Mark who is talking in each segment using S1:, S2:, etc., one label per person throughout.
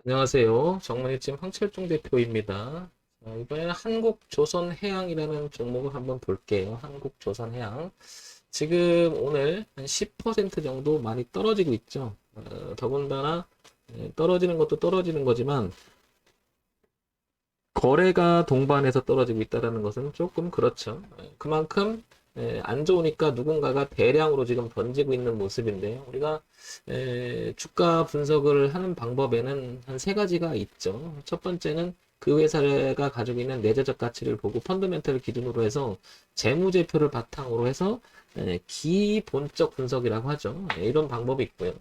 S1: 안녕하세요. 정문희팀 황철중 대표입니다. 이번에는 한국조선해양이라는 종목을 한번 볼게요. 한국조선해양. 지금 오늘 한 10% 정도 많이 떨어지고 있죠. 더군다나 떨어지는 것도 떨어지는 거지만 거래가 동반해서 떨어지고 있다는 것은 조금 그렇죠. 그만큼 안 좋으니까 누군가가 대량으로 지금 던지고 있는 모습인데요. 우리가 주가 분석을 하는 방법에는 한 세 가지가 있죠. 첫 번째는 그 회사가 가지고 있는 내재적 가치를 보고 펀더멘털을 기준으로 해서 재무제표를 바탕으로 해서 기본적 분석이라고 하죠. 이런 방법이 있고요.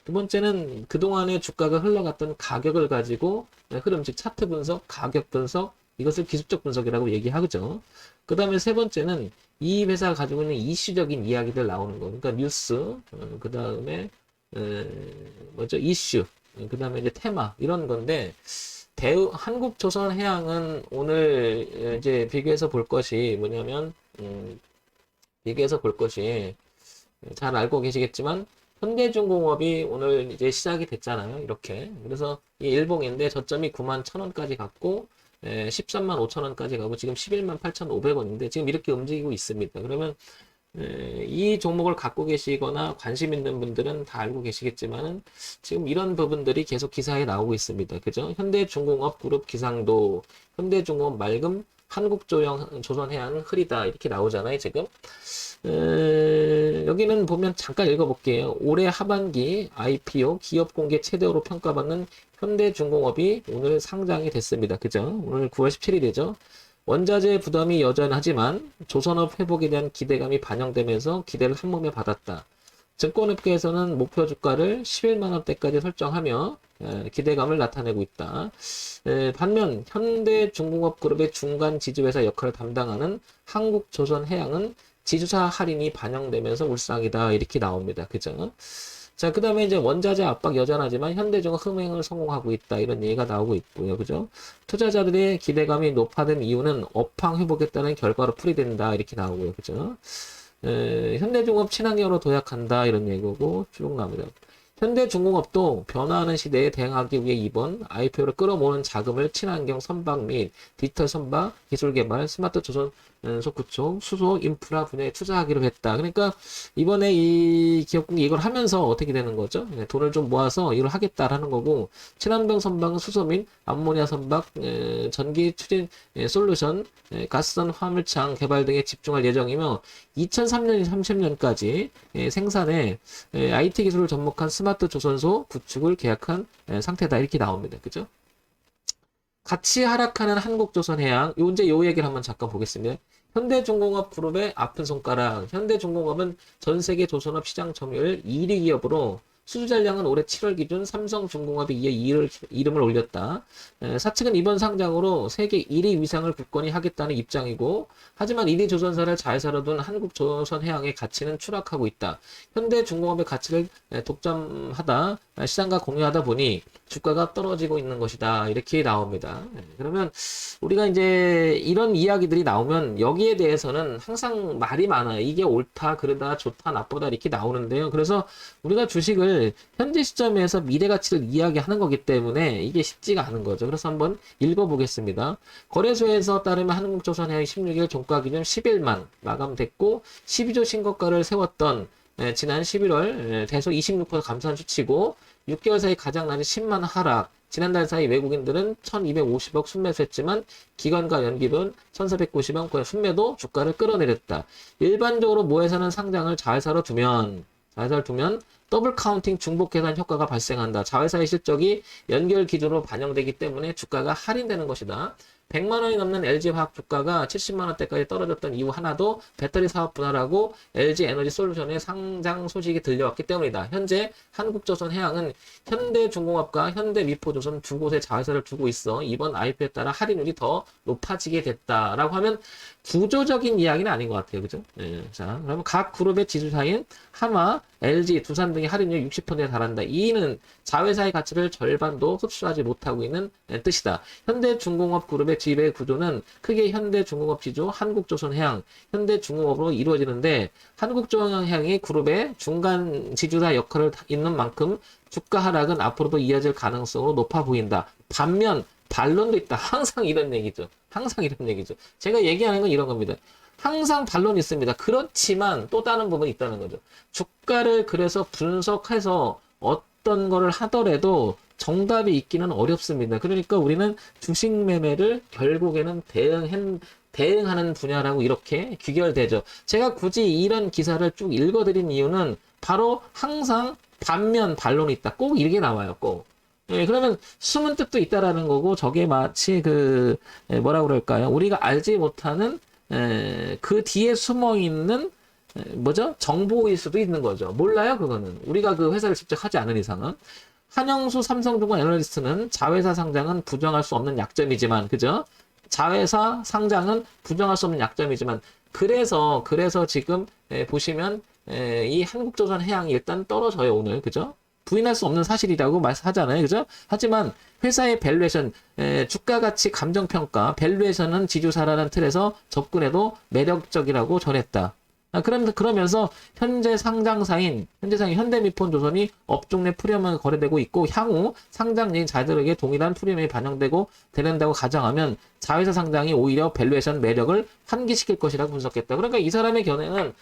S1: 두 번째는 그동안의 주가가 흘러갔던 가격을 가지고 흐름, 즉 차트 분석, 가격 분석, 이것을 기술적 분석이라고 얘기하죠. 그 다음에 세 번째는 이 회사가 가지고 있는 이슈적인 이야기들 나오는 거. 그러니까 뉴스, 그 다음에 뭐죠? 이슈, 그 다음에 이제 테마 이런 건데 한국조선해양은 오늘 이제 비교해서 볼 것이 뭐냐면 비교해서 볼 것이 잘 알고 계시겠지만 현대중공업이 오늘 이제 시작이 됐잖아요. 이렇게. 그래서 이 일봉인데 저점이 9만 1,000원까지 갔고 13만 5천원까지 가고 지금 11만 8,500원인데 지금 이렇게 움직이고 있습니다. 그러면 이 종목을 갖고 계시거나 관심 있는 분들은 다 알고 계시겠지만은 지금 이런 부분들이 계속 기사에 나오고 있습니다. 그죠? 현대중공업 그룹 기상도, 현대중공업 맑음, 한국조선해양 흐리다 이렇게 나오잖아요. 지금 여기는 보면 잠깐 읽어볼게요. 올해 하반기 IPO 기업 공개 최대로 평가받는 현대중공업이 오늘 상장이 됐습니다. 그죠? 오늘 9월 17일이죠. 원자재 부담이 여전하지만 조선업 회복에 대한 기대감이 반영되면서 기대를 한몸에 받았다. 증권업계에서는 목표 주가를 11만 원대까지 설정하며 기대감을 나타내고 있다. 반면 현대중공업 그룹의 중간 지주회사 역할을 담당하는 한국조선해양은 지주사 할인이 반영되면서 울상이다 이렇게 나옵니다. 그죠? 자, 그 다음에 이제 원자재 압박 여전하지만 현대중은 흥행을 성공하고 있다 이런 얘기가 나오고 있고요. 그죠? 투자자들의 기대감이 높아진 이유는 업황 회복에 따른 결과로 풀이된다 이렇게 나오고요. 그죠? 현대중공업 친환경으로 도약한다 이런 얘기고 쭉 나옵니다. 현대중공업도 변화하는 시대에 대응하기 위해 이번 IPO를 끌어모으는 자금을 친환경 선박 및 디지털 선박, 기술 개발, 스마트 조선 구축, 수소, 인프라 분야에 투자하기로 했다. 그러니까 이번에 이 기업국이 이걸 하면서 어떻게 되는 거죠? 돈을 좀 모아서 이걸 하겠다라는 거고 친환경 선박은 수소 및 암모니아 선박, 전기 추진 솔루션, 가스선 화물창 개발 등에 집중할 예정이며 2003년, 30년까지 생산에 IT 기술을 접목한 스마트 조선소 구축을 계약한 상태다 이렇게 나옵니다. 그죠? 같이 하락하는 한국조선해양, 이제 요 얘기를 한번 잠깐 보겠습니다. 현대중공업 그룹의 아픈 손가락. 현대중공업은 전 세계 조선업 시장 점유율 1위 기업으로 수주 잔량은 올해 7월 기준 삼성중공업에 이어 이름을 올렸다. 사측은 이번 상장으로 세계 1위 위상을 굳건히 하겠다는 입장이고, 하지만 1위 조선사를 잘 살아둔 한국조선해양의 가치는 추락하고 있다. 현대중공업의 가치를 독점하다 시장과 공유하다 보니 주가가 떨어지고 있는 것이다. 이렇게 나옵니다. 그러면 우리가 이제 이런 이야기들이 나오면 여기에 대해서는 항상 말이 많아요. 이게 옳다, 그러다, 좋다, 나쁘다 이렇게 나오는데요. 그래서 우리가 주식을 현재 시점에서 미래 가치를 이야기하는 거기 때문에 이게 쉽지가 않은 거죠. 그래서 한번 읽어보겠습니다. 거래소에서 따르면 한국조선해양이 16일 종가 기준 11만 마감됐고 12조 신고가를 세웠던 지난 11월 대소 26% 감소한 수치고 6개월 사이 가장 낮은 10만 하락. 지난달 사이 외국인들은 1250억 순매수했지만 기관과 연기분 1490억 순매도 주가를 끌어내렸다. 일반적으로 모회사는 상장을 자회사로 두면 더블 카운팅 중복 계산 효과가 발생한다. 자회사의 실적이 연결 기준으로 반영되기 때문에 주가가 할인되는 것이다. 100만 원이 넘는 LG화학 주가가 70만 원대까지 떨어졌던 이유 하나도 배터리 사업 분할하고 LG에너지 솔루션의 상장 소식이 들려왔기 때문이다. 현재 한국조선해양은 현대중공업과 현대미포조선 두 곳의 자회사를 두고 있어 이번 IPO에 따라 할인율이 더 높아지게 됐다라고 하면 구조적인 이야기는 아닌 것 같아요. 그죠? 자, 그러면 각 그룹의 지주사인 하마, LG, 두산 등의 할인율 60%에 달한다. 이는 자회사의 가치를 절반도 흡수하지 못하고 있는 뜻이다. 현대중공업 그룹의 지배 구조는 크게 현대중공업 지주, 한국조선해양, 현대중공업으로 이루어지는데 한국조선해양이 그룹의 중간 지주사 역할을 있는 만큼 주가 하락은 앞으로도 이어질 가능성으로 높아 보인다. 반면 반론도 있다. 항상 이런 얘기죠. 항상 이런 얘기죠. 제가 얘기하는 건 이런 겁니다. 항상 반론이 있습니다. 그렇지만 또 다른 부분이 있다는 거죠. 주가를 그래서 분석해서 어떤 거를 하더라도 정답이 있기는 어렵습니다. 그러니까 우리는 주식 매매를 결국에는 대응하는 분야라고 이렇게 귀결되죠. 제가 굳이 이런 기사를 쭉 읽어드린 이유는 바로 항상 반면 반론이 있다. 꼭 이렇게 나와요. 꼭. 예, 그러면 숨은 뜻도 있다라는 거고 저게 마치 뭐라 그럴까요? 우리가 알지 못하는 그 뒤에 숨어 있는 뭐죠? 정보일 수도 있는 거죠. 몰라요, 그거는. 우리가 그 회사를 직접 하지 않은 이상은. 한영수 삼성증권 애널리스트는 자회사 상장은 부정할 수 없는 약점이지만, 그죠? 자회사 상장은 부정할 수 없는 약점이지만, 그래서 지금 보시면 이 한국조선해양이 일단 떨어져요, 오늘. 그죠? 부인할 수 없는 사실이라고 말하잖아요. 그죠? 하지만 회사의 밸류에이션, 주가 가치 감정평가, 밸류에이션은 지주사라는 틀에서 접근해도 매력적이라고 전했다. 그러면서 현재 상장사인 현대미폰조선이 업종 내 프리미엄이 거래되고 있고 향후 상장인 자들에게 동일한 프리미엄이 반영되고 되는다고 가정하면 자회사 상장이 오히려 밸류에이션 매력을 환기시킬 것이라고 분석했다. 그러니까 이 사람의 견해는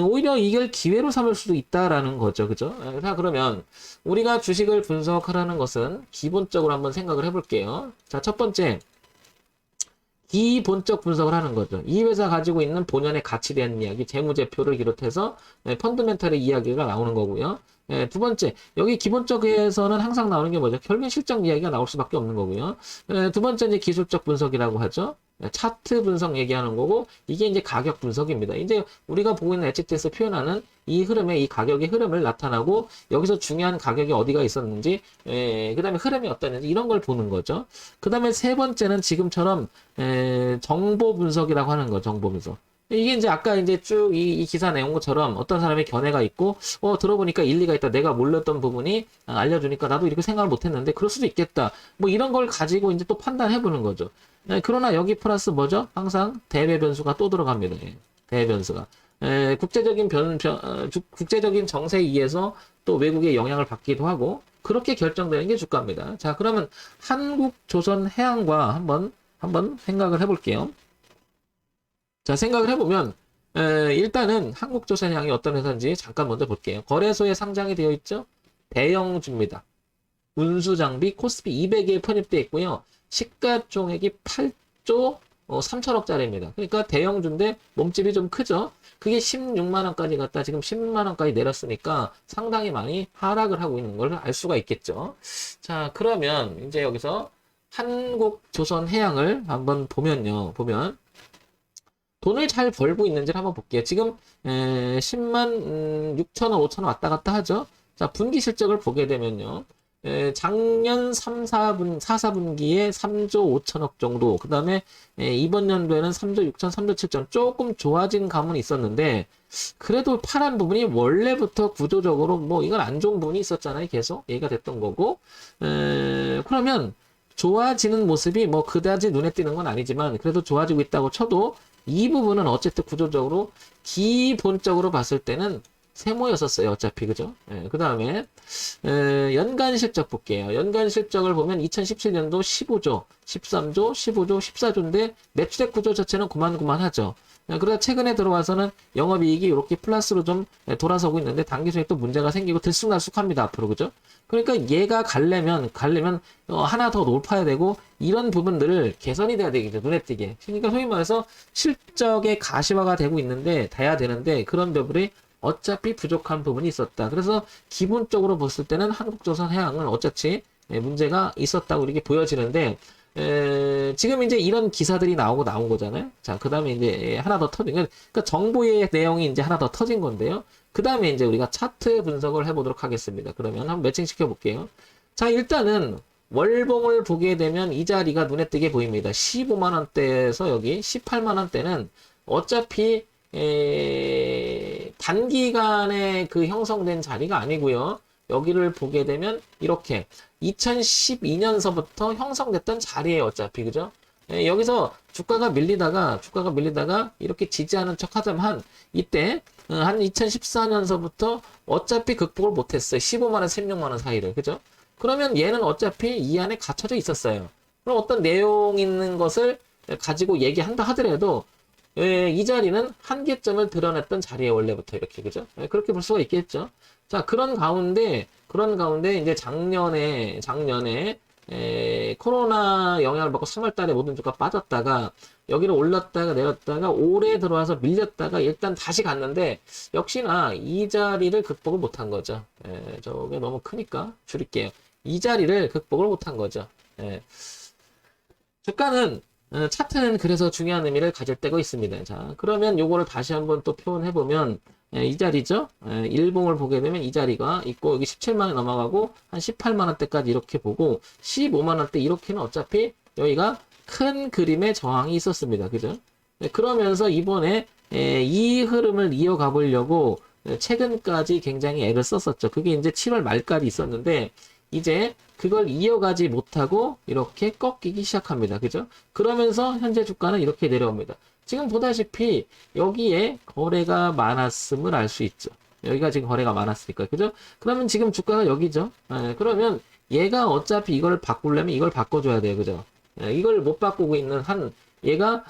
S1: 오히려 이걸 기회로 삼을 수도 있다라는 거죠. 그죠? 자, 그러면 우리가 주식을 분석하라는 것은 기본적으로 한번 생각을 해볼게요. 자, 첫 번째. 기본적 분석을 하는 거죠. 이 회사 가지고 있는 본연의 가치에 대한 이야기, 재무제표를 비롯해서 펀더멘탈의 이야기가 나오는 거고요. 두 번째, 여기 기본적에서는 항상 나오는 게 뭐죠? 결국엔 실적 이야기가 나올 수밖에 없는 거고요. 두 번째, 이제 기술적 분석이라고 하죠. 차트 분석 얘기하는 거고, 이게 이제 가격 분석입니다. 이제 우리가 보고 있는 HTS 표현하는 이 흐름의 이 가격의 흐름을 나타나고, 여기서 중요한 가격이 어디가 있었는지, 그 다음에 흐름이 어떠는지, 이런 걸 보는 거죠. 그 다음에 세 번째는 지금처럼, 정보 분석이라고 하는 거, 정보 분석. 이게 이제 아까 이제 쭉 이 기사 내용 것처럼 어떤 사람의 견해가 있고, 들어보니까 일리가 있다. 내가 몰랐던 부분이 알려주니까 나도 이렇게 생각을 못 했는데, 그럴 수도 있겠다. 뭐 이런 걸 가지고 이제 또 판단해 보는 거죠. 그러나 여기 플러스 뭐죠? 항상 대외 변수가 또 들어갑니다. 대외 변수가. 국제적인 정세에 의해서 또 외국의 영향을 받기도 하고, 그렇게 결정되는 게 주가입니다. 자, 그러면 한국조선해양과 한번 생각을 해볼게요. 자, 생각을 해보면, 일단은 한국조선해양이 어떤 회사인지 잠깐 먼저 볼게요. 거래소에 상장이 되어 있죠? 대형주입니다. 운수장비 코스피 200에 편입되어 있고요. 시가총액이 8조 3천억짜리입니다. 그러니까 대형주인데 몸집이 좀 크죠? 그게 16만원까지 갔다 지금 10만원까지 내렸으니까 상당히 많이 하락을 하고 있는 걸 알 수가 있겠죠. 자, 그러면 이제 여기서 한국조선해양을 한번 보면요. 돈을 잘 벌고 있는지를 한번 볼게요. 지금 10만 6천원, 5천원 왔다 갔다 하죠. 자, 분기 실적을 보게 되면요. 작년 4분기에 3조 5천억 정도, 그 다음에 이번 연도에는 3조 6천, 3조 7천, 조금 좋아진 감은 있었는데, 그래도 파란 부분이 원래부터 구조적으로 뭐 이건 안 좋은 부분이 있었잖아요. 계속 얘기가 됐던 거고, 그러면 좋아지는 모습이 뭐 그다지 눈에 띄는 건 아니지만, 그래도 좋아지고 있다고 쳐도, 이 부분은 어쨌든 구조적으로 기본적으로 봤을 때는 세모였었어요. 어차피 그죠? 그 다음에 연간 실적 볼게요. 연간 실적을 보면 2017년도 15조, 13조, 15조, 14조인데 매출액 구조 자체는 고만고만하죠. 그러다 최근에 들어와서는 영업이익이 이렇게 플러스로 좀 돌아서고 있는데 단기순에 또 문제가 생기고 들쑥날쑥합니다. 앞으로 그죠? 그러니까 얘가 가려면 하나 더 높아야 되고 이런 부분들을 개선이 돼야 되겠죠. 눈에 띄게. 그러니까 소위 말해서 실적의 가시화가 되고 있는데 돼야 되는데 그런 부분이 어차피 부족한 부분이 있었다. 그래서 기본적으로 봤을 때는 한국조선해양은 어차피 문제가 있었다고 이렇게 보여지는데 지금 이제 이런 기사들이 나온 거잖아요. 자, 그 다음에 이제 하나 더 터진, 그러니까 정보의 내용이 이제 하나 더 터진 건데요. 그 다음에 이제 우리가 차트 분석을 해보도록 하겠습니다. 그러면 한번 매칭 시켜볼게요. 자, 일단은 월봉을 보게 되면 이 자리가 눈에 띄게 보입니다. 15만원대에서 여기 18만원대는 어차피 단기간에 그 형성된 자리가 아니고요. 여기를 보게 되면 이렇게 2012년서부터 형성됐던 자리예요. 어차피 그죠? 예, 여기서 주가가 밀리다가 이렇게 지지하는 척 하자면 이때 한 2014년서부터 어차피 극복을 못했어요. 15만 원, 16만 원 사이를 그죠? 그러면 얘는 어차피 이 안에 갇혀져 있었어요. 그럼 어떤 내용 있는 것을 가지고 얘기한다 하더라도 이 자리는 한계점을 드러냈던 자리에 원래부터 이렇게 그죠? 그렇게 볼 수가 있겠죠. 자, 그런 가운데 이제 작년에 코로나 영향을 받고 3월 달에 모든 주가 빠졌다가 여기를 올랐다가 내렸다가 올해 들어와서 밀렸다가 일단 다시 갔는데 역시나 이 자리를 극복을 못한 거죠. 저게 너무 크니까 줄일게요. 이 자리를 극복을 못한 거죠. 주가는 차트는 그래서 중요한 의미를 가질 때가 있습니다. 자, 그러면 요거를 다시 한번 또 표현해 보면 이 자리죠. 일봉을 보게 되면 이 자리가 있고 여기 17만 원 넘어가고 한 18만 원대까지 이렇게 보고 15만 원대 이렇게는 어차피 여기가 큰 그림의 저항이 있었습니다. 그죠? 그러면서 이번에 이 흐름을 이어가 보려고 최근까지 굉장히 애를 썼었죠. 그게 이제 7월 말까지 있었는데 이제 그걸 이어가지 못하고 이렇게 꺾이기 시작합니다. 그죠? 그러면서 현재 주가는 이렇게 내려옵니다. 지금 보다시피 여기에 거래가 많았음을 알 수 있죠. 여기가 지금 거래가 많았으니까. 그죠? 그러면 지금 주가가 여기죠. 그러면 얘가 어차피 이걸 바꾸려면 이걸 바꿔줘야 돼요. 그죠? 이걸 못 바꾸고 있는 한 얘가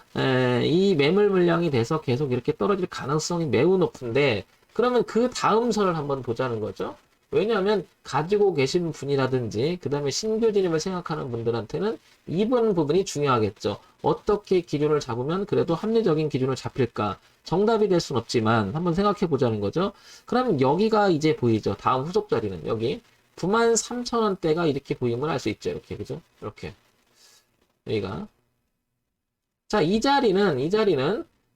S1: 이 매물 물량이 돼서 계속 이렇게 떨어질 가능성이 매우 높은데 그러면 그 다음 선을 한번 보자는 거죠. 왜냐하면 가지고 계신 분이라든지 그 다음에 신규 진입을 생각하는 분들한테는 이번 부분이 중요하겠죠. 어떻게 기준을 잡으면 그래도 합리적인 기준을 잡힐까? 정답이 될 순 없지만 한번 생각해 보자는 거죠. 그럼 여기가 이제 보이죠. 다음 후속 자리는 여기 93,000원대가 이렇게 보임을 알 수 있죠. 이렇게 그죠? 이렇게 여기가 자, 이 자리는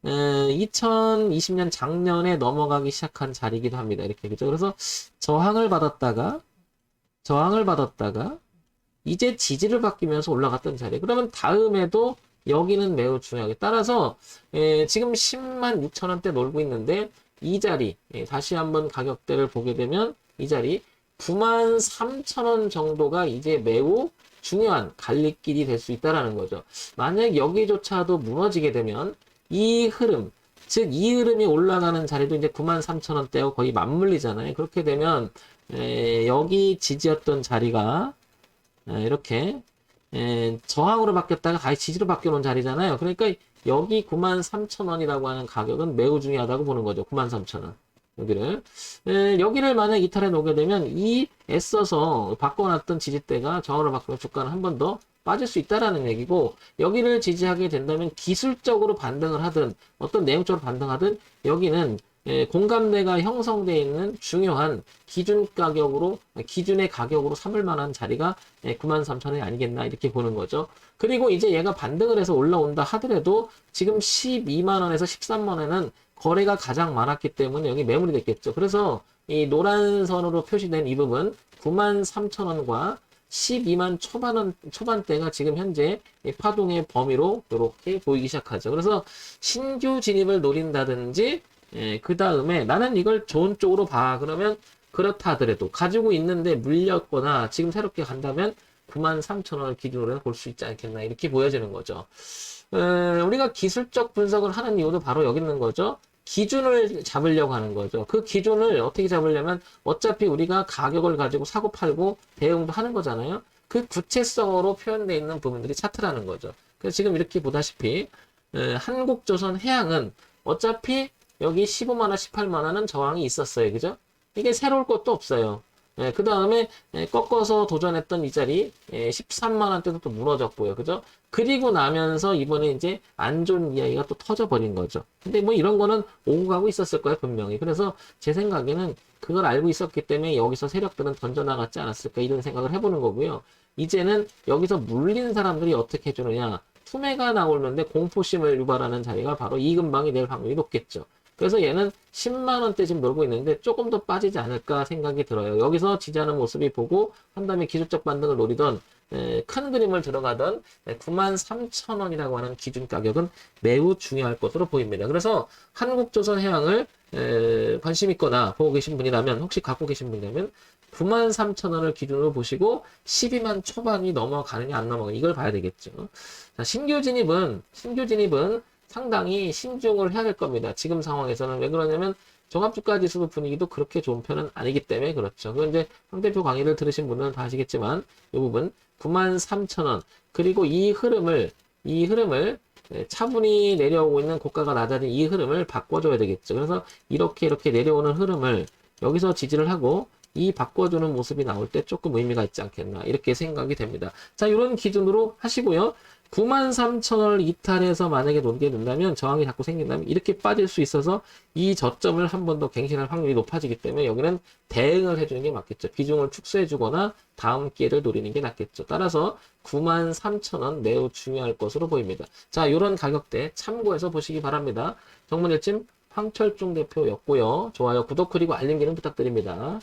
S1: 2020년 작년에 넘어가기 시작한 자리이기도 합니다. 이렇게 그죠? 그래서 저항을 받았다가 이제 지지를 받기면서 올라갔던 자리. 그러면 다음에도 여기는 매우 중요하게 따라서 지금 10만 6천 원대 놀고 있는데 이 자리 다시 한번 가격대를 보게 되면 이 자리 9만 3천 원 정도가 이제 매우 중요한 갈림길이 될 수 있다라는 거죠. 만약 여기조차도 무너지게 되면 이 흐름, 즉 이 흐름이 올라가는 자리도 이제 9만 3천 원대하고 거의 맞물리잖아요. 그렇게 되면 여기 지지였던 자리가 이렇게 저항으로 바뀌었다가 다시 지지로 바뀌어놓은 자리잖아요. 그러니까 여기 9만 3천 원이라고 하는 가격은 매우 중요하다고 보는 거죠. 9만 3천 원. 여기를 만약 이탈해 놓게 되면 이 애써서 바꿔놨던 지지대가 저항으로 바뀌면 주가는 한 번 더 빠질 수 있다라는 얘기고 여기를 지지하게 된다면 기술적으로 반등을 하든 어떤 내용적으로 반등하든 여기는 공감대가 형성되어 있는 중요한 기준의 가격으로 삼을 만한 자리가 93,000원이 아니겠나 이렇게 보는 거죠. 그리고 이제 얘가 반등을 해서 올라온다 하더라도 지금 12만 원에서 13만 원에는 거래가 가장 많았기 때문에 여기 매물이 됐겠죠. 그래서 이 노란 선으로 표시된 이 부분 93,000원과 12만 초반대가 지금 현재 파동의 범위로 이렇게 보이기 시작하죠. 그래서 신규 진입을 노린다든지 그 다음에 나는 이걸 좋은 쪽으로 봐. 그러면 그렇다 하더라도 가지고 있는데 물렸거나 지금 새롭게 간다면 93,000원을 기준으로 볼 수 있지 않겠나 이렇게 보여지는 거죠. 우리가 기술적 분석을 하는 이유도 바로 여기 있는 거죠. 기준을 잡으려고 하는 거죠. 그 기준을 어떻게 잡으려면 어차피 우리가 가격을 가지고 사고 팔고 대응도 하는 거잖아요. 그 구체성으로 표현되어 있는 부분들이 차트라는 거죠. 그래서 지금 이렇게 보다시피 한국조선 해양은 어차피 여기 15만 원, 18만 원은 저항이 있었어요. 그죠? 이게 새로울 것도 없어요. 그 다음에 꺾어서 도전했던 이 자리 13만 원대도 또 무너졌고요. 그죠? 그리고 나면서 이번에 이제 안 좋은 이야기가 또 터져버린 거죠. 근데 뭐 이런 거는 오고 가고 있었을 거예요. 분명히. 그래서 제 생각에는 그걸 알고 있었기 때문에 여기서 세력들은 던져나갔지 않았을까 이런 생각을 해보는 거고요. 이제는 여기서 물린 사람들이 어떻게 해주느냐. 투매가 나오는데 공포심을 유발하는 자리가 바로 이 근방이 될 확률이 높겠죠. 그래서 얘는 10만 원대 지금 놀고 있는데 조금 더 빠지지 않을까 생각이 들어요. 여기서 지지하는 모습이 보고 한 다음에 기술적 반등을 노리던 큰 그림을 들어가던 93,000원이라고 하는 기준 가격은 매우 중요할 것으로 보입니다. 그래서 한국조선해양을 관심 있거나 보고 계신 분이라면, 혹시 갖고 계신 분이라면 93,000원을 기준으로 보시고 12만 초반이 넘어가느냐 안 넘어가느냐 이걸 봐야 되겠죠. 자, 신규 진입은 상당히 신중을 해야 될 겁니다. 지금 상황에서는. 왜 그러냐면 종합주가지수 분위기도 그렇게 좋은 편은 아니기 때문에 그렇죠. 그 이제 황 대표 강의를 들으신 분은 다 아시겠지만 이 부분 93,000원, 그리고 이 흐름을 차분히 내려오고 있는 고가가 낮아진 이 흐름을 바꿔줘야 되겠죠. 그래서 이렇게 내려오는 흐름을 여기서 지지를 하고 이 바꿔주는 모습이 나올 때 조금 의미가 있지 않겠나 이렇게 생각이 됩니다. 자, 이런 기준으로 하시고요. 93,000원을 이탈해서 만약에 놀게 된다면, 저항이 자꾸 생긴다면 이렇게 빠질 수 있어서 이 저점을 한 번 더 갱신할 확률이 높아지기 때문에 여기는 대응을 해주는 게 맞겠죠. 비중을 축소해주거나 다음 기회를 노리는 게 낫겠죠. 따라서 93,000원 매우 중요할 것으로 보입니다. 자, 이런 가격대 참고해서 보시기 바랍니다. 정문일침 황철중 대표였고요. 좋아요, 구독, 그리고 알림 기능 부탁드립니다.